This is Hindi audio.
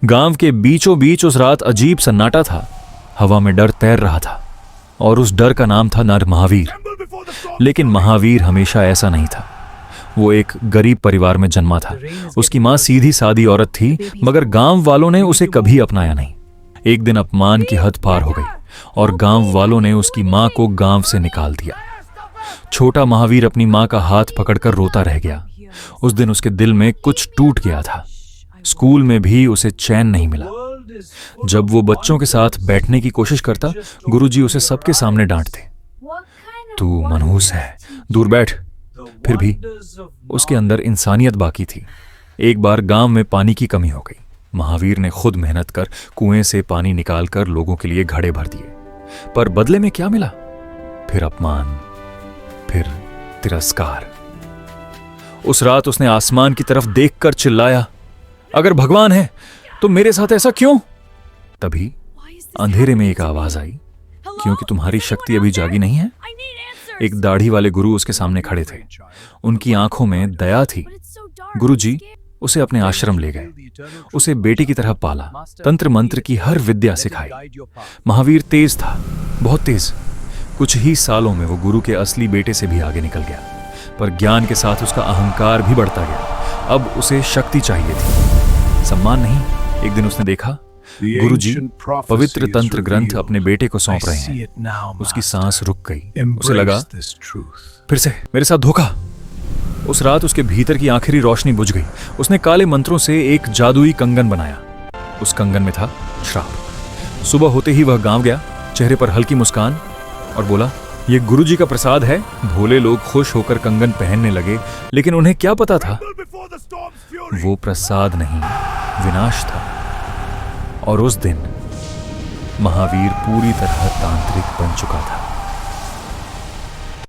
गांव के बीचों बीच उस रात अजीब सन्नाटा था। हवा में डर तैर रहा था और उस डर का नाम था नर महावीर। लेकिन महावीर हमेशा ऐसा नहीं था। वो एक गरीब परिवार में जन्मा था। उसकी माँ सीधी सादी औरत थी, मगर गांव वालों ने उसे कभी अपनाया नहीं। एक दिन अपमान की हद पार हो गई और गांव वालों ने उसकी माँ को गांव से निकाल दिया। छोटा महावीर अपनी माँ का हाथ पकड़कर रोता रह गया। उस दिन उसके दिल में कुछ टूट गया था। स्कूल में भी उसे चैन नहीं मिला। जब वो बच्चों के साथ बैठने की कोशिश करता, गुरुजी उसे सबके सामने डांटते, तू मनहूस है, दूर बैठ। फिर भी उसके अंदर इंसानियत बाकी थी। एक बार गांव में पानी की कमी हो गई। महावीर ने खुद मेहनत कर कुएं से पानी निकालकर लोगों के लिए घड़े भर दिए, पर बदले में क्या मिला? फिर अपमान, फिर तिरस्कार। उस रात उसने आसमान की तरफ देखकर चिल्लाया, अगर भगवान है तो मेरे साथ ऐसा क्यों? तभी अंधेरे में एक आवाज आई, क्योंकि तुम्हारी शक्ति अभी जागी नहीं है। एक दाढ़ी वाले गुरु उसके सामने खड़े थे। उनकी आंखों में दया थी। गुरुजी उसे अपने आश्रम ले गए। उसे बेटे की तरह पाला, तंत्र मंत्र की हर विद्या सिखाई। महावीर तेज था, बहुत तेज। कुछ ही सालों में वो गुरु के असली बेटे से भी आगे निकल गया, पर ज्ञान के साथ उसका अहंकार भी बढ़ता गया। अब उसे शक्ति चाहिए थी, सम्मान नहीं। एक दिन उसने देखा, गुरुजी पवित्र तंत्र ग्रंथ अपने बेटे को सौंप रहे हैं। उसकी सांस रुक गई। उसे लगा, फिर से मेरे साथ धोखा। उस रात उसके भीतर की आखिरी रोशनी बुझ गई। उसने काले मंत्रों से एक जादुई कंगन बनाया। उस कंगन में था श्राप। सुबह होते ही वह गांव गया, चेहरे पर हल्की मुस्कान, और बोला, ये गुरुजी का प्रसाद है। भोले लोग खुश होकर कंगन पहनने लगे, लेकिन उन्हें क्या पता था, वो प्रसाद नहीं, विनाश था। और उस दिन महावीर पूरी तरह तांत्रिक बन चुका था।